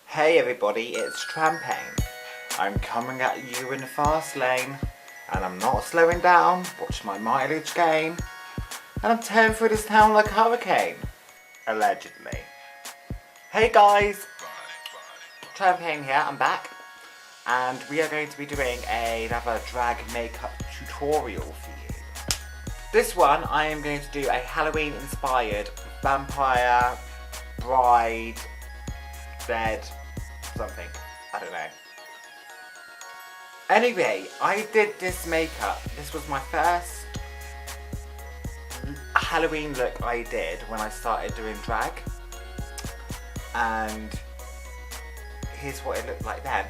Hey everybody, it's Trampagnelovesit. I'm coming at you in the fast lane, and I'm not slowing down. Watch my mileage gain, and I'm tearing through this town like a hurricane. Allegedly. Hey guys, Trampagnelovesit here, I'm back, and we are going to be doing another drag makeup tutorial for you. This one, I am going to do a Halloween inspired vampire, bride, dead, something. I don't know. Anyway, I did this makeup. This was my first Halloween look I did when I started doing drag. And here's what it looked like then.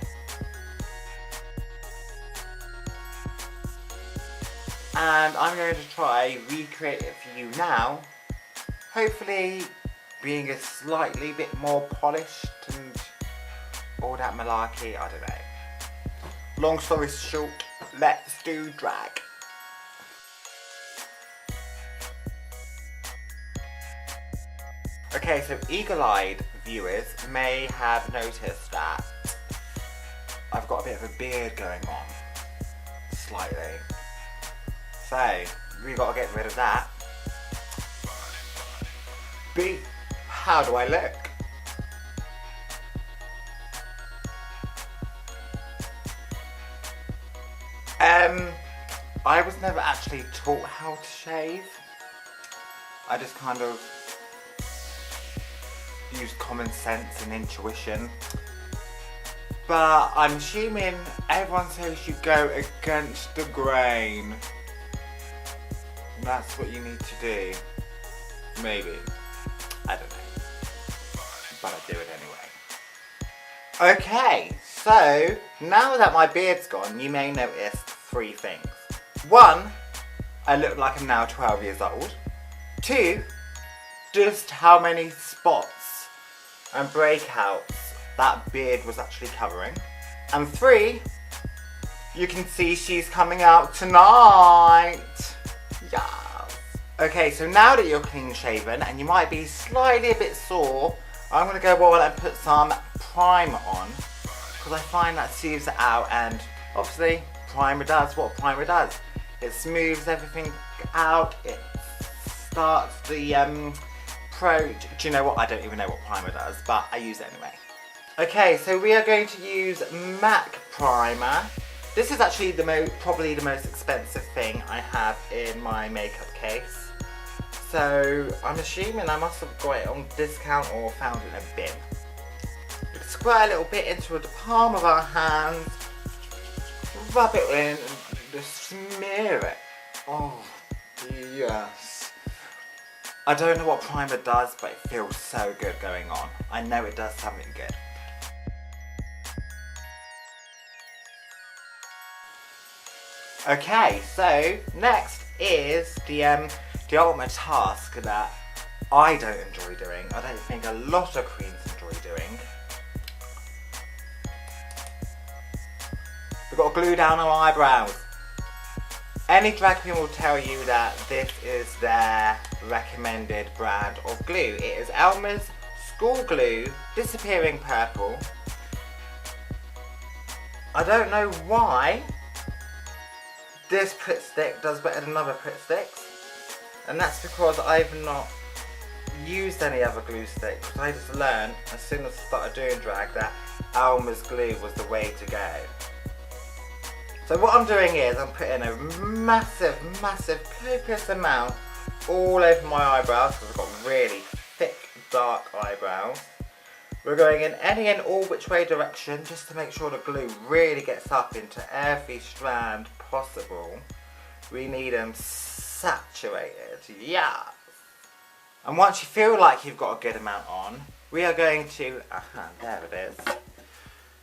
And I'm going to try recreate it for you now. Hopefully being a slightly bit more polished and all that malarkey, I don't know. Long story short, let's do drag. Okay, so eagle-eyed viewers may have noticed that I've got a bit of a beard going on, slightly. So, we got to get rid of that. B, how do I look? I was never actually taught how to shave. I just kind of used common sense and intuition. But I'm assuming everyone says you go against the grain. And that's what you need to do. Maybe. I don't know. But I do it anyway. Okay, so now that my beard's gone, you may notice 3 things. 1, I look like I'm now 12 years old. 2, just how many spots and breakouts that beard was actually covering. And 3, you can see she's coming out tonight. Yes. Okay, so now that you're clean shaven and you might be slightly a bit sore, I'm going to go on and put some primer on because I find that soothes it out, and obviously primer does what primer does. It smooths everything out, it starts the do you know what? I don't even know what primer does, but I use it anyway. Okay, so we are going to use MAC primer. This is actually probably the most expensive thing I have in my makeup case. So I'm assuming I must have got it on discount or found it in a bin. We squirt a little bit into the palm of our hands, rub it in, and just smear it. Oh, yes. I don't know what primer does, but it feels so good going on. I know it does something good. Okay, so next is the ultimate task that I don't enjoy doing. I don't think a lot of queens enjoy doing. We've got to glue down our eyebrows. Any drag queen will tell you that this is their recommended brand of glue. It is Elmer's School Glue Disappearing Purple. I don't know why this Pritt stick does better than other Pritt sticks, and that's because I've not used any other glue stick, because I just learned as soon as I started doing drag that Elmer's glue was the way to go. So what I'm doing is I'm putting a massive copious amount all over my eyebrows, because I've got really thick dark eyebrows. We're going in any and all which way direction just to make sure the glue really gets up into every strand possible. We need them saturated, yeah. And once you feel like you've got a good amount on, we are going to, there it is.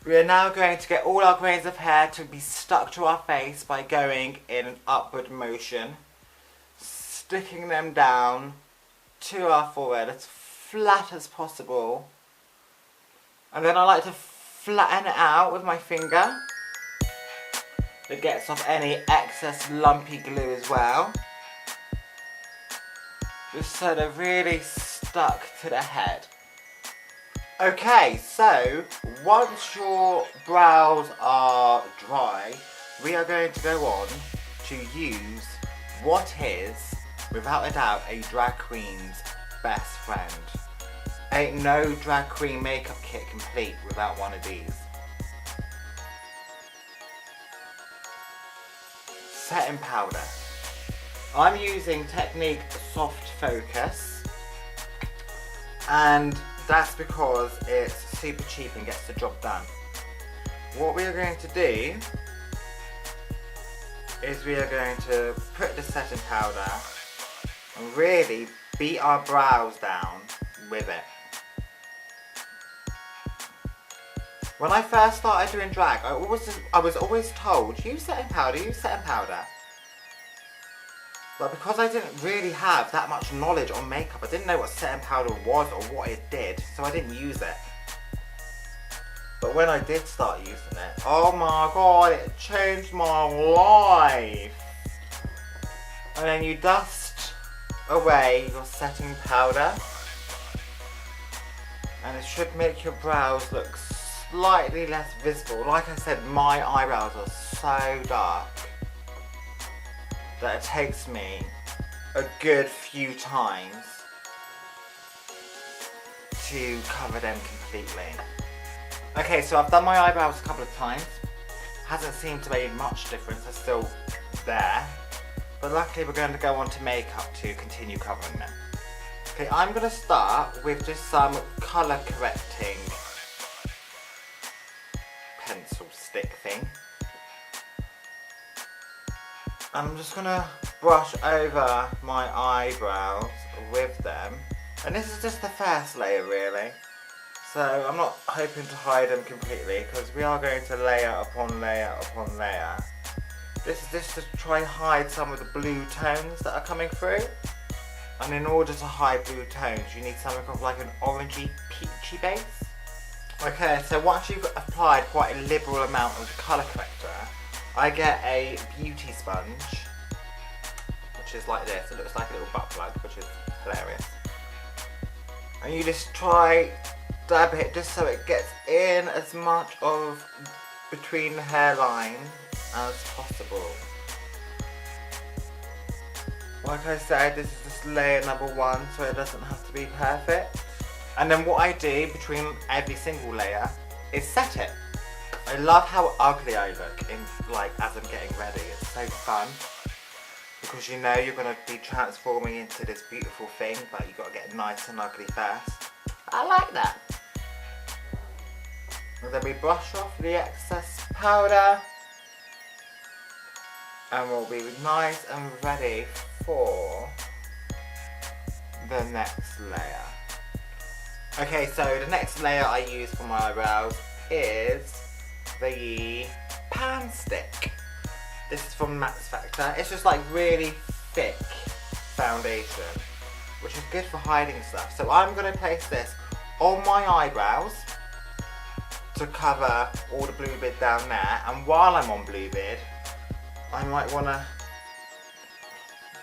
We are now going to get all our grains of hair to be stuck to our face by going in an upward motion, sticking them down to our forehead as flat as possible. And then I like to flatten it out with my finger. It gets off any excess lumpy glue as well. Just so they're really stuck to the head. Okay, so once your brows are dry, we are going to go on to use what is, without a doubt, a drag queen's best friend. Ain't no drag queen makeup kit complete without one of these. Setting powder. I'm using Technique Soft Focus, and that's because it's super cheap and gets the job done. What we are going to do is we are going to put the setting powder and really beat our brows down with it. When I first started doing drag, I was always told, use setting powder, use setting powder. But because I didn't really have that much knowledge on makeup, I didn't know what setting powder was or what it did, so I didn't use it. But when I did start using it, oh my god, it changed my life. And then you dust away your setting powder, and it should make your brows look slightly less visible. Like I said, my eyebrows are so dark that it takes me a good few times to cover them completely. Okay, so I've done my eyebrows a couple of times. Hasn't seemed to make much difference, they're still there. But luckily we're going to go on to makeup to continue covering them. Okay, I'm going to start with just some colour correcting pencil stick thing. I'm just going to brush over my eyebrows with them. And this is just the first layer really. So I'm not hoping to hide them completely because we are going to layer upon layer upon layer. This is just to try and hide some of the blue tones that are coming through. And in order to hide blue tones, you need something of like an orangey, peachy base. Okay, so once you've applied quite a liberal amount of colour corrector, I get a beauty sponge, which is like this. It looks like a little butt plug, which is hilarious. And you just try, dab it just so it gets in as much of between the hairline as possible. Like I said, this is just layer number one, so it doesn't have to be perfect. And then what I do between every single layer is set it. I love how ugly I look as I'm getting ready. It's so fun because you know you're going to be transforming into this beautiful thing, but you've got to get nice and ugly first. I like that. And then we brush off the excess powder and we'll be nice and ready for the next layer. Okay, so the next layer I use for my eyebrows is the pan stick. This is from Max Factor. It's just like really thick foundation, which is good for hiding stuff. So I'm going to place this on my eyebrows to cover all the blue bit down there. And while I'm on blue bit, I might want to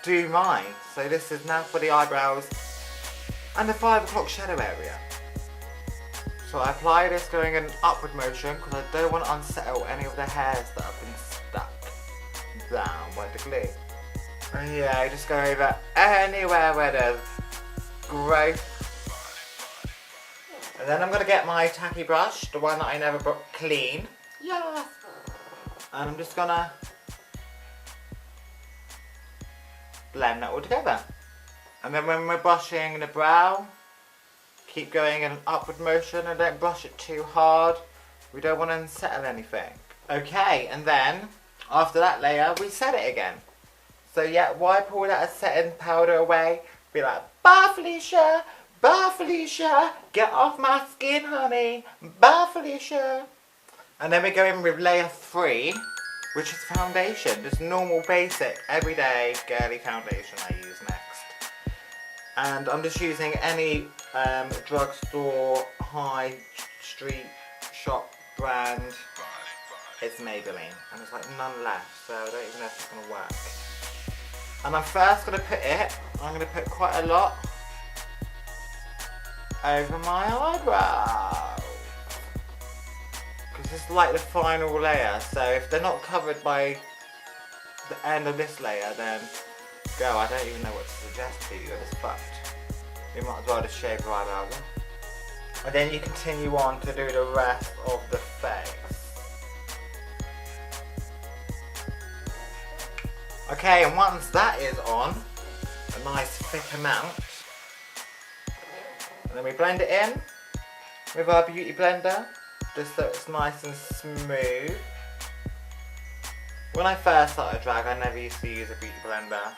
do mine. So this is now for the eyebrows and the 5 o'clock shadow area. So I apply this going in an upward motion because I don't want to unsettle any of the hairs that have been stuck down by the glue. And yeah, I just go over anywhere where there's growth. And then I'm going to get my tacky brush, the one that I never clean. Yes! And I'm just going to blend that all together. And then when we're brushing the brow, keep going in an upward motion and don't brush it too hard. We don't want to unsettle anything. Okay, and then after that layer, we set it again. So yeah, wipe all that setting powder away. Be like, bye Felicia, get off my skin honey, bye Felicia. And then we go in with layer 3, which is foundation. Just normal, basic, everyday girly foundation I use next. And I'm just using any drugstore, high street shop brand. It's Maybelline, and there's like none left, so I don't even know if it's going to work. And I'm first going to put it, I'm going to put quite a lot over my eyebrow. Because it's like the final layer, so if they're not covered by the end of this layer, then go. I don't even know what to suggest to you, it's fucked. You might as well just shave your eyebrows off. And then you continue on to do the rest of the face. Okay, and once that is on, a nice thick amount, and then we blend it in with our beauty blender, just so it's nice and smooth. When I first started drag, I never used to use a beauty blender.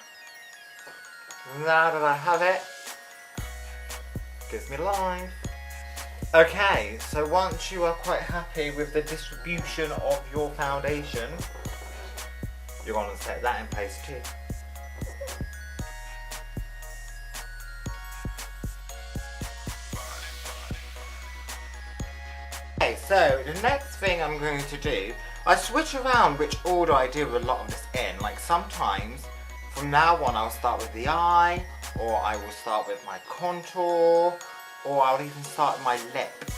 Now that I have it, it gives me life. Okay, so once you are quite happy with the distribution of your foundation, you're going to set that in place too. Okay, so the next thing I'm going to do, I switch around which order I do a lot of this in. Like sometimes, from now on I'll start with the eye, or I will start with my contour, or I'll even start with my lip.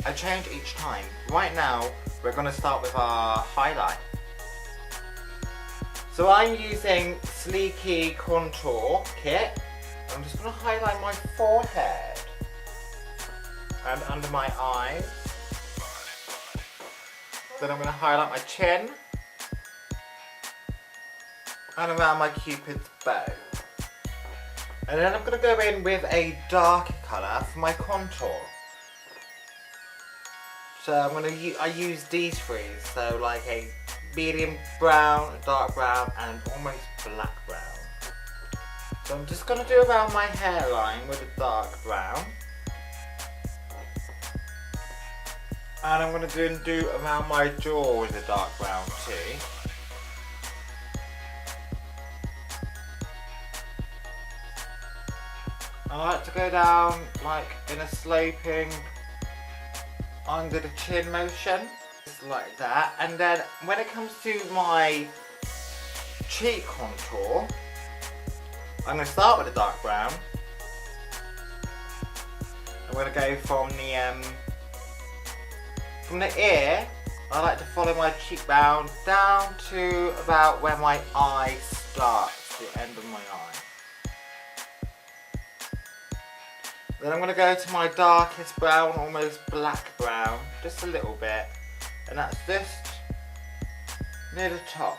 I change each time. Right now, we're going to start with our highlight. So I'm using Sleeky Contour Kit. I'm just going to highlight my forehead and under my eyes. Then I'm going to highlight my chin and around my cupid's bow. And then I'm going to go in with a darker colour for my contour. So I use these three, so like a medium brown, a dark brown and almost black brown. So I'm just going to do around my hairline with a dark brown. And I'm going to do around my jaw with a dark brown too. I like to go down like in a sloping under the chin motion, just like that. And then when it comes to my cheek contour, I'm going to start with a dark brown. I'm going to go from the ear. I like to follow my cheekbone down to about where my eye starts, the end of my eye. Then I'm going to go to my darkest brown, almost black brown, just a little bit, and that's just near the top.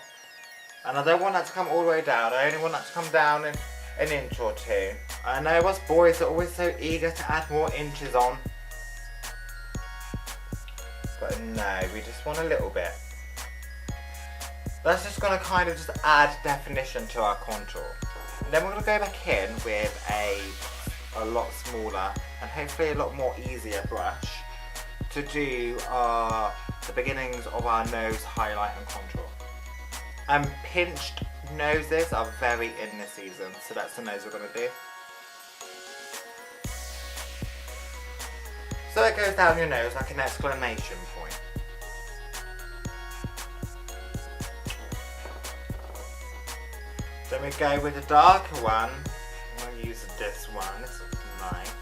And I don't want that to come all the way down, I only want that to come down in an inch or two. I know us boys are always so eager to add more inches on, but no, we just want a little bit. That's just going to kind of just add definition to our contour. And then we're going to go back in with a lot smaller and hopefully a lot more easier brush to do the beginnings of our nose highlight and contour. And pinched noses are very in this season, so that's the nose we're going to do. So it goes down your nose like an exclamation point. Then we go with the darker one. I'm going to use this one, this looks nice.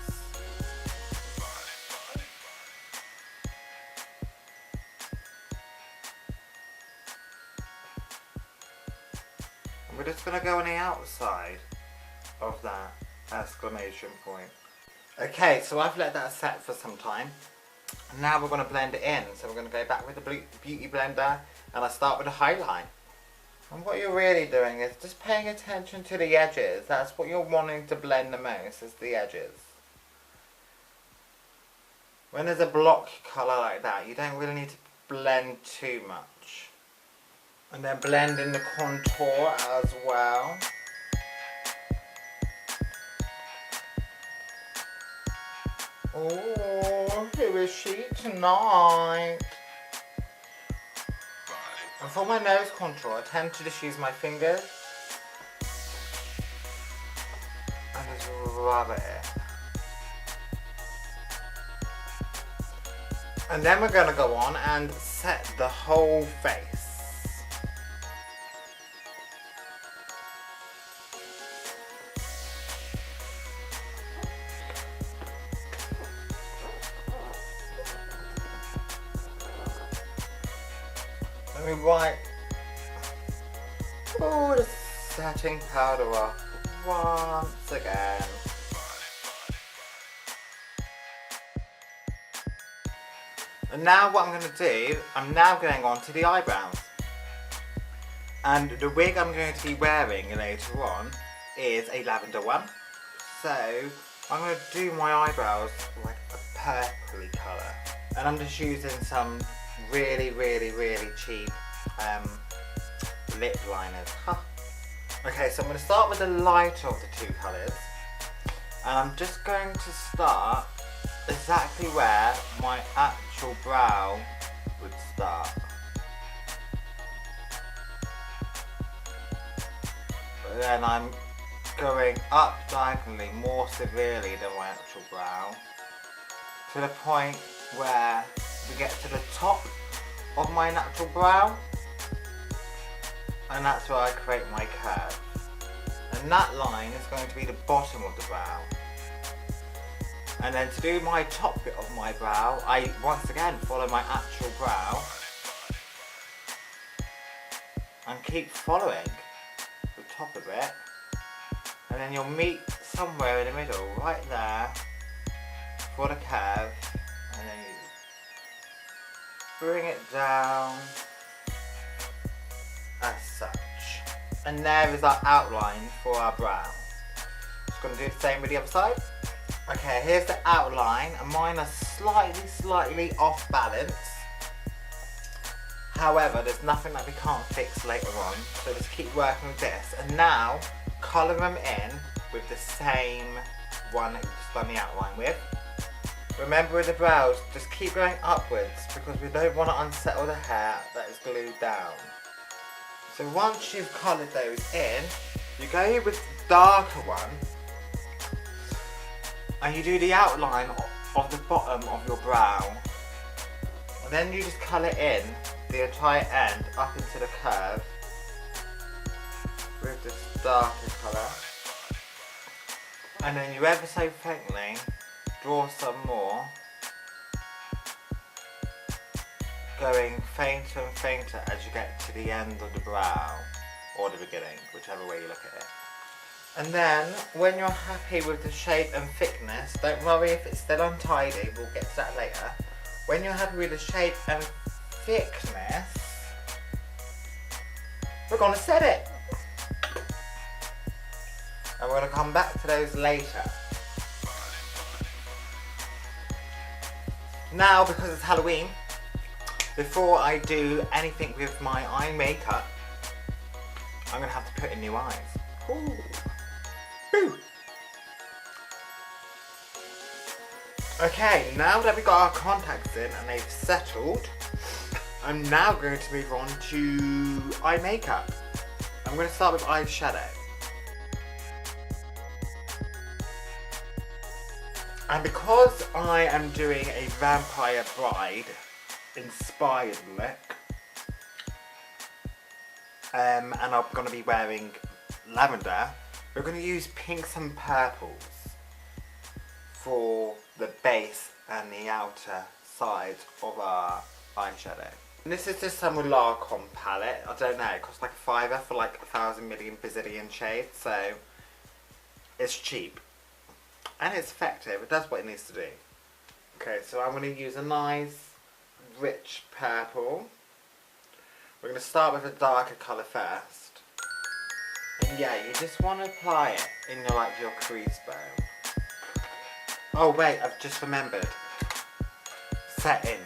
And we're just going to go on the outside of that exclamation point. Okay, so I've let that set for some time. Now we're going to blend it in. So we're going to go back with the beauty blender and I start with the highlight. And what you're really doing is just paying attention to the edges. That's what you're wanting to blend the most, is the edges. When there's a block colour like that, you don't really need to blend too much. And then blend in the contour as well. Oh, who is she tonight? And for my nose contour, I tend to just use my fingers and just rub it in. And then we're going to go on and set the whole face. me wipe all the setting powder off once again. And now what I'm going to do, I'm now going on to the eyebrows. And the wig I'm going to be wearing later on is a lavender one. So I'm going to do my eyebrows like a purpley colour. And I'm just using some really cheap lip liners. Huh. Okay, so I'm going to start with the lighter of the two colours. And I'm just going to start exactly where my actual brow would start. But then I'm going up diagonally more severely than my actual brow, to the point where we get to the top of my natural brow, and that's where I create my curve. And that line is going to be the bottom of the brow. And then to do my top bit of my brow, I once again follow my actual brow and keep following the top of it, and then you'll meet somewhere in the middle, right there, for the curve, and then you bring it down as such. And there is our outline for our brow. Just going to do the same with the other side. Okay, here's the outline, and mine are slightly off balance. However, there's nothing that we can't fix later on, so just keep working with this. And now, colour them in with the same one that we just done the outline with. Remember with the brows, just keep going upwards because we don't want to unsettle the hair that is glued down. So once you've coloured those in, you go with the darker one and you do the outline of the bottom of your brow. And then you just colour in the entire end up into the curve with this darker colour. And then you ever so faintly draw some more, going fainter and fainter as you get to the end of the brow, or the beginning, whichever way you look at it. And then, when you're happy with the shape and thickness, don't worry if it's still untidy, we'll get to that later. When you're happy with the shape and thickness, we're going to set it. And we're going to come back to those later. Now, because it's Halloween, before I do anything with my eye makeup, I'm going to have to put in new eyes. Ooh. Boo. Okay, now that we've got our contacts in and they've settled, I'm now going to move on to eye makeup. I'm going to start with eyeshadow. And because I am doing a Vampire Bride inspired look, and I'm going to be wearing lavender, we're going to use pinks and purples for the base and the outer side of our eyeshadow. And this is just some Larcon palette. I don't know, it costs like a £5 for like 1,000 million bazillion shades, so it's cheap. And it's effective, it does what it needs to do. Okay, so I'm going to use a nice, rich purple. We're going to start with a darker colour first. And yeah, you just want to apply it in your crease bone. Oh wait, I've just remembered. Set in.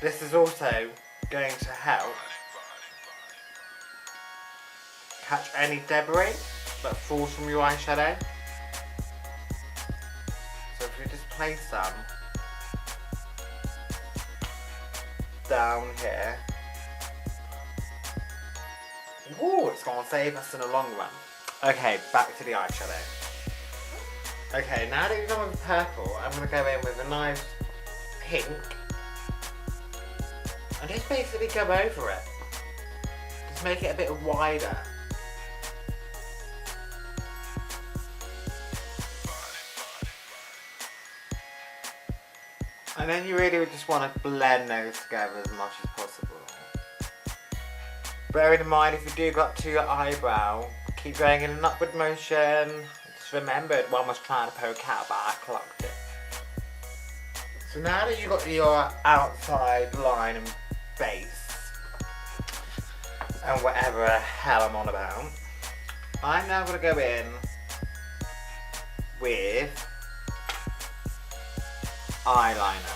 This is also going to help catch any debris that falls from your eyeshadow. So if you just place some down here, woo, it's going to save us in the long run. Okay, back to the eyeshadow. Okay, now that you've gone with purple, I'm going to go in with a nice pink and just basically go over it. Just make it a bit wider. And then you really just want to blend those together as much as possible. Bearing in mind, if you do go up to your eyebrow, keep going in an upward motion. Just remembered one was trying to poke out, but I clocked it. So now that you've got your outside line and base, and whatever the hell I'm on about, I'm now going to go in with eyeliner.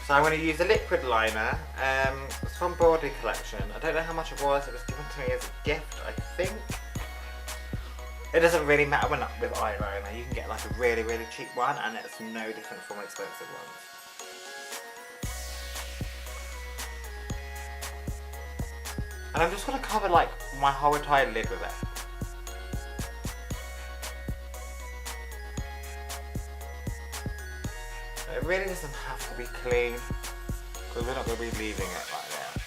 So I'm going to use a liquid liner. It's from Body Collection. I don't know how much it was given to me as a gift, I think. It doesn't really matter when with eyeliner. You can get like a really, really cheap one and it's no different from expensive ones. And I'm just going to cover like my whole entire lid with it. It really doesn't have to be clean because we're not going to be leaving it like that.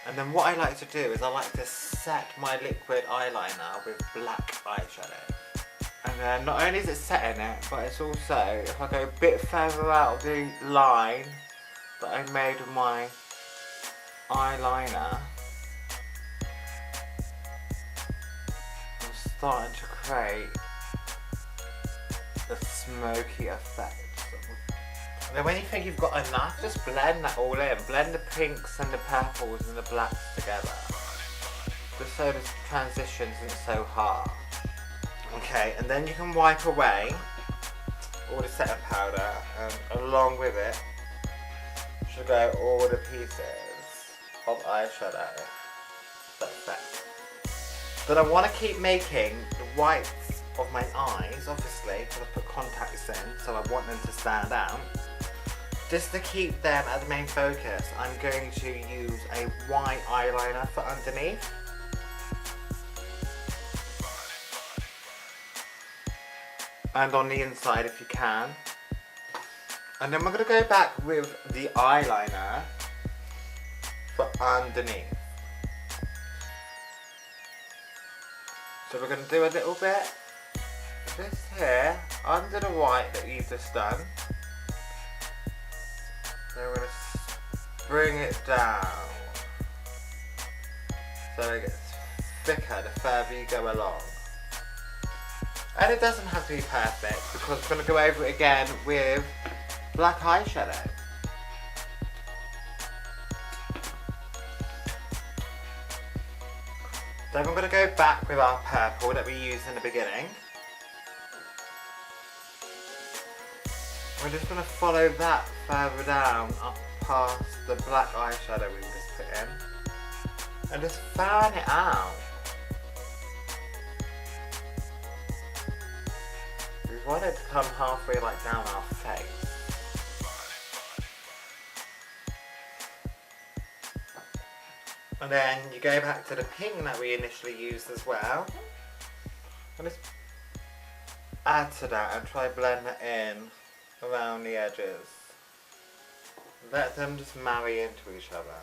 And then what I like to do is I like to set my liquid eyeliner with black eyeshadow. And then not only is it setting it, but it's also, if I go a bit further out of the line that I made with my eyeliner, I'm starting to create a smoky effect. And then when you think you've got enough, just blend that all in. Blend the pinks and the purples and the blacks together. Just so the transition isn't so harsh. Okay, and then you can wipe away all the setting powder, and along with it should go all the pieces of eyeshadow. That's that. But I want to keep making the whites of my eyes, obviously, because I put contacts in, so I want them to stand out. Just to keep them as the main focus, I'm going to use a white eyeliner for underneath. And on the inside if you can. And then we're going to go back with the eyeliner for underneath. So we're going to do a little bit of this here under the white that you've just done. Then we're going to bring it down so it gets thicker the further you go along. And it doesn't have to be perfect because we're going to go over it again with black eyeshadow. Then we're going to go back with our purple that we used in the beginning. We're just going to follow that further down up past the black eyeshadow we just put in and just fan it out. We want it to come halfway like down our face. And then you go back to the pink that we initially used as well and just add to that and try blend it in around the edges. Let them just marry into each other.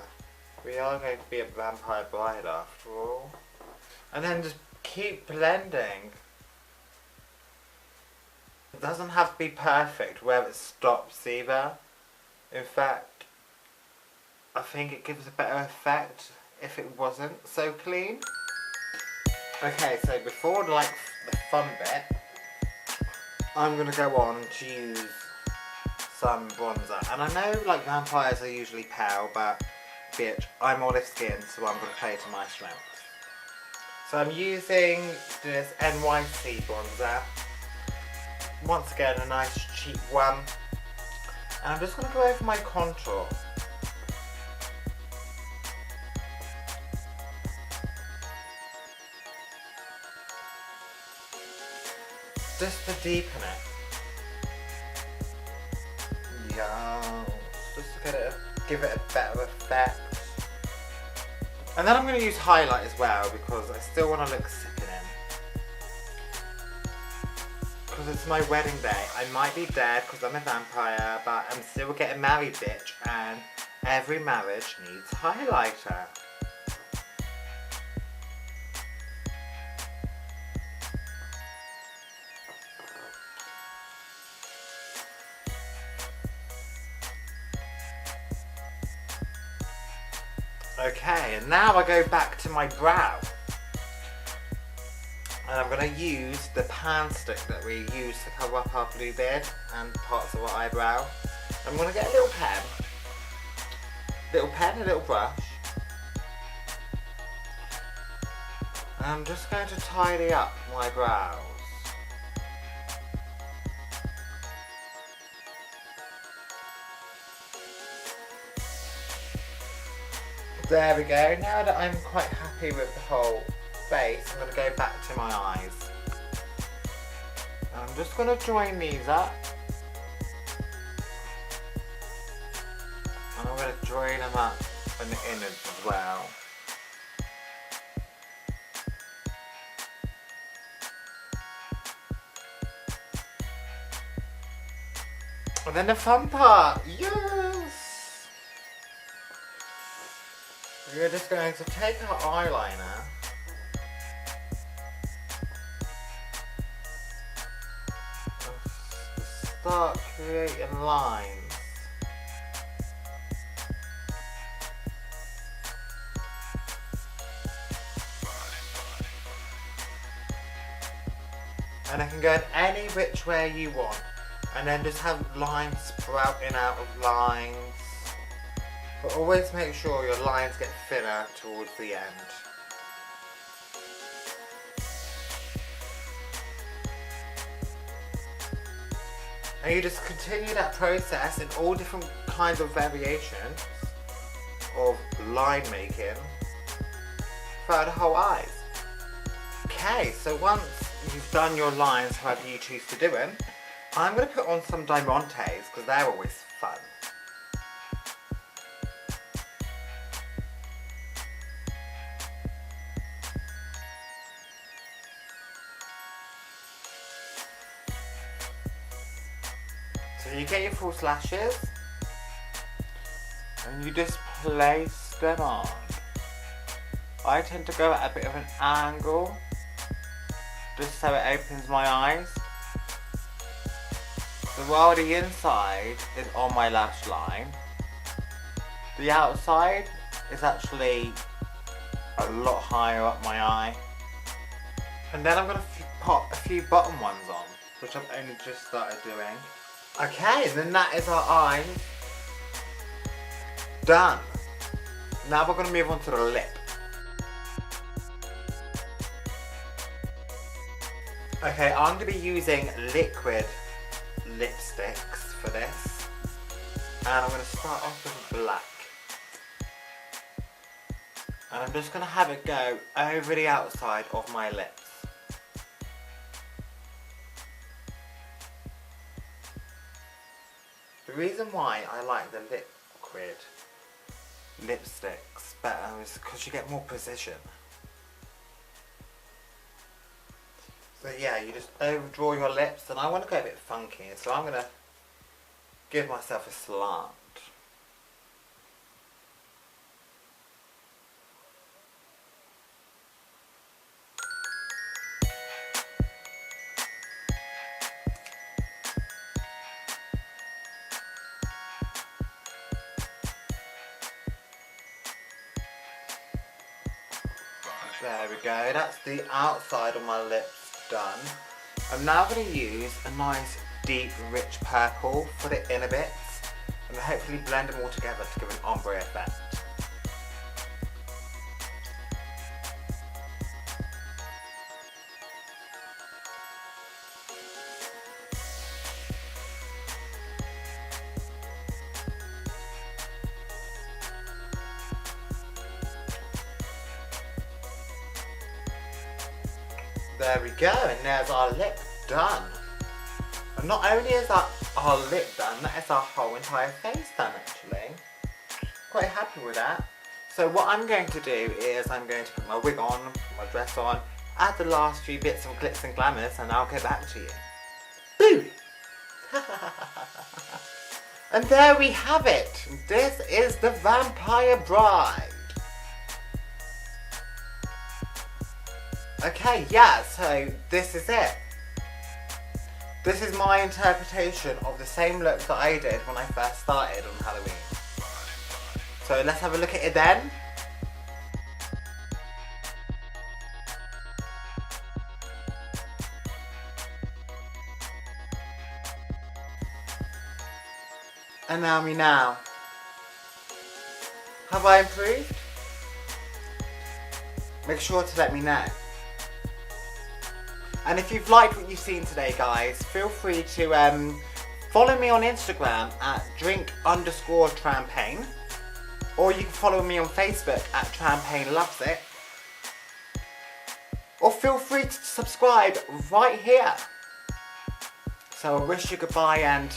We are going to be a vampire bride after all. And then just keep blending. It doesn't have to be perfect where it stops either. In fact, I think it gives a better effect if it wasn't so clean. Okay, so before like the fun bit, I'm going to go on to use some bronzer. And I know like vampires are usually pale, but bitch, I'm olive skin, so I'm going to play to my strengths. So I'm using this NYC bronzer. Once again, a nice cheap one. And I'm just going to go over my contour. Just to deepen it. Yeah, just to get it, give it a better effect. And then I'm going to use highlight as well because I still want to look sickening. Because it's my wedding day. I might be dead because I'm a vampire, but I'm still getting married, bitch. And every marriage needs highlighter. Okay, and now I go back to my brow. And I'm going to use the pan stick that we use to cover up our blue beard and parts of our eyebrow. I'm going to get a little pen, a little brush. And I'm just going to tidy up my brows. There we go. Now that I'm quite happy with the whole face, I'm going to go back to my eyes. I'm just going to join these up. And I'm going to join them up in the innards as well. And then the fun part, yes! We're just going to take our eyeliner and start creating lines. And it can go in any which way you want. And then just have lines sprouting out of lines. But always make sure your lines get thinner towards the end. And you just continue that process in all different kinds of variations of line making throughout the whole eyes. Okay, so once you've done your lines however you choose to do them, I'm going to put on some diamantes because they're always fun. So you get your false lashes and you just place them on. I tend to go at a bit of an angle just so it opens my eyes. So while the inside is on my lash line, the outside is actually a lot higher up my eye. And then I'm going to pop a few bottom ones on, which I've only just started doing. Okay, then that is our eyes done. Now we're going to move on to the lip. Okay, I'm going to be using liquid lipsticks for this, and I'm going to start off with black, and I'm just going to have it go over the outside of my lips. The reason why I like the liquid lipsticks better is because you get more precision. So yeah, you just overdraw your lips, and I want to go a bit funky, so I'm going to give myself a slant. There we go, that's the outside of my lips done. I'm now going to use a nice deep rich purple for the inner bits and hopefully blend them all together to give an ombre effect. There we go, and there's our lip done. And not only is our lip done, that is our whole entire face done actually. Quite happy with that. So what I'm going to do is I'm going to put my wig on, put my dress on, add the last few bits of glitz and glamours, and I'll get back to you. Boo! And there we have it. This is the Vampire Bride. Okay, yeah, so this is it. This is my interpretation of the same look that I did when I first started on Halloween. So let's have a look at it then. Allow me now. Have I improved? Make sure to let me know. And if you've liked what you've seen today, guys, feel free to follow me on Instagram at drink_trampagne, or you can follow me on Facebook at Trampagnelovesit, or feel free to subscribe right here. So I wish you goodbye and